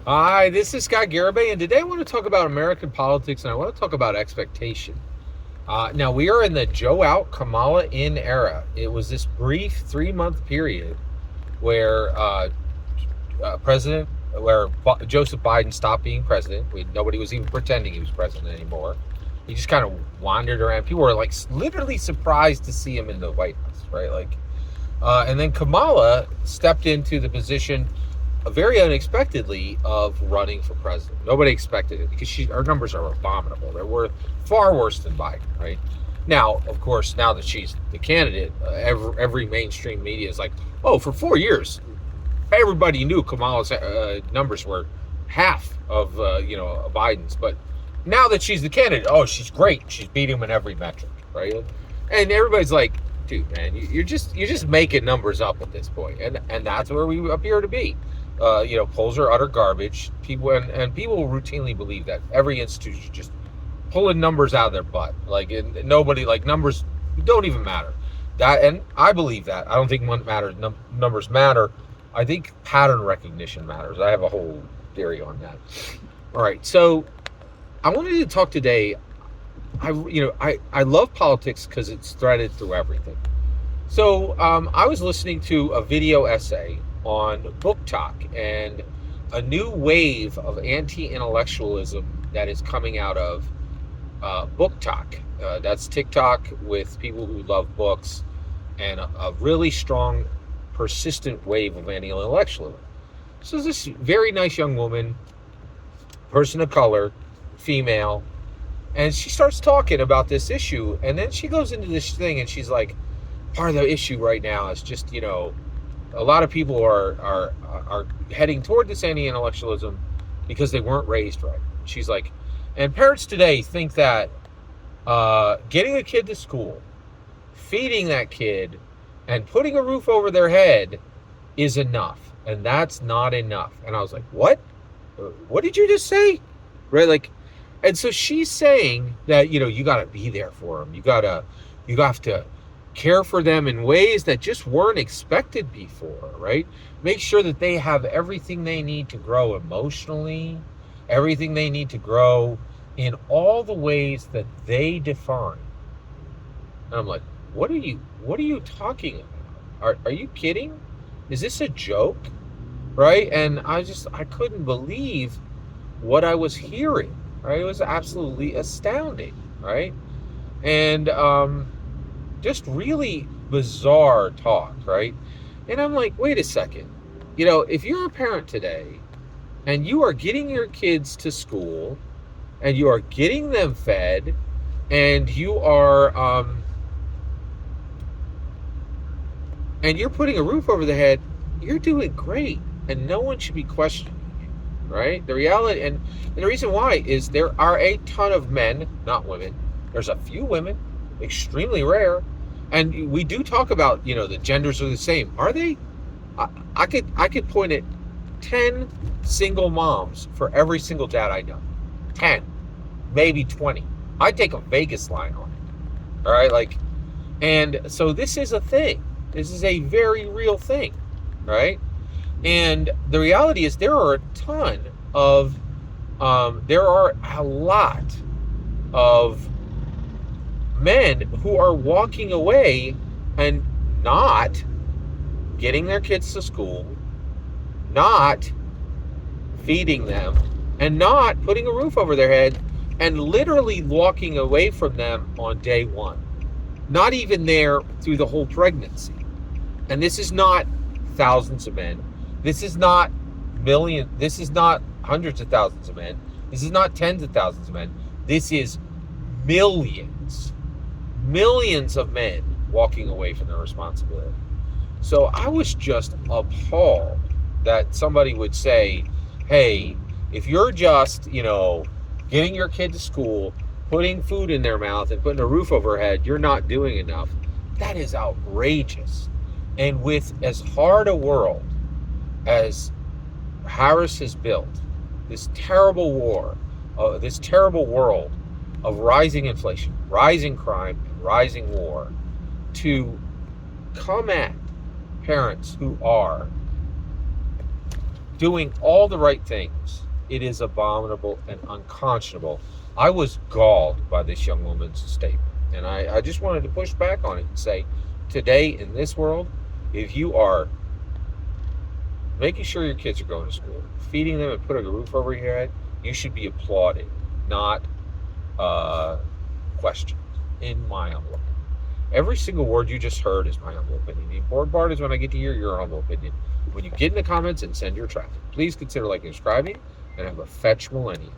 Hi, this is Scott Garibay, and today I want to talk about American politics and I want to talk about expectation. Now, we are in the Joe out, Kamala in era. It was this brief 3 month period where President, where Joseph Biden stopped being president. Nobody was even pretending he was president anymore. He just kind of wandered around. People were like literally surprised to see him in the White House, right? And then Kamala stepped into the position very unexpectedly of running for president. Nobody expected it because her numbers are abominable. They're worth far worse than Biden, right? Now, of course, now that she's the candidate, every mainstream media is like, oh, for 4 years, everybody knew Kamala's numbers were half of Biden's, but now that she's the candidate, oh, she's great. She's beating him in every metric, right? And everybody's like, dude, man, you're just making numbers up at this point, and that's where we appear to be. Polls are utter garbage. People routinely believe that every institution just pulling numbers out of their butt. And nobody numbers don't even matter. And I believe that. I don't think one matters. Numbers matter. I think pattern recognition matters. I have a whole theory on that. All right, so I wanted to talk today. I love politics because it's threaded through everything. So I was listening to a video essay on BookTok and a new wave of anti-intellectualism that is coming out of BookTok. That's TikTok with people who love books, and a really strong, persistent wave of anti-intellectualism. So this very nice young woman, person of color, female, and she starts talking about this issue, and then she goes into this thing, and she's like, part of the issue right now is just, a lot of people are heading toward this anti-intellectualism because they weren't raised right. She's like, and parents today think that getting a kid to school, feeding that kid, and putting a roof over their head is enough, and that's not enough. And I was like, what? What did you just say? Right? And so she's saying that you got to be there for them. You have to care for them in ways that just weren't expected before, right? Make sure that they have everything they need to grow emotionally, everything they need to grow in all the ways that they define. And I'm like, what are you talking about? Are you kidding? Is this a joke? Right? And I couldn't believe what I was hearing. Right? It was absolutely astounding, right? And just really bizarre talk, right? And I'm like, wait a second. If you're a parent today and you are getting your kids to school and you are getting them fed and and you're putting a roof over their head, you're doing great, and no one should be questioning you, right? The reality, and the reason why is there are a ton of men, not women. There's a few women, extremely rare, and we do talk about the genders are the same. Are they? I could point at 10 single moms for every single dad I know. 10, maybe 20. I'd take a Vegas line on it. All right, and so this is a thing. This is a very real thing, right? And the reality is there are a lot of men who are walking away and not getting their kids to school, not feeding them, and not putting a roof over their head, and literally walking away from them on day one. Not even there through the whole pregnancy. And this is not thousands of men. This is not millions. This is not hundreds of thousands of men. This is not tens of thousands of men. This is millions. Millions of men walking away from their responsibility. So I was just appalled that somebody would say, hey, if you're just, getting your kid to school, putting food in their mouth and putting a roof over their head, you're not doing enough. That is outrageous. And with as hard a world as Harris has built, this terrible world of rising inflation, rising crime, and rising war, to come at parents who are doing all the right things, it is abominable and unconscionable. I was galled by this young woman's statement. And I just wanted to push back on it and say, today in this world, if you are making sure your kids are going to school, feeding them and putting a roof over your head, you should be applauded, not questioned, in my humble opinion. Every single word you just heard is my humble opinion. The important part is when I get to hear your humble opinion. When you get in the comments and send your traffic, please consider liking and subscribing, and have a fetch millennium.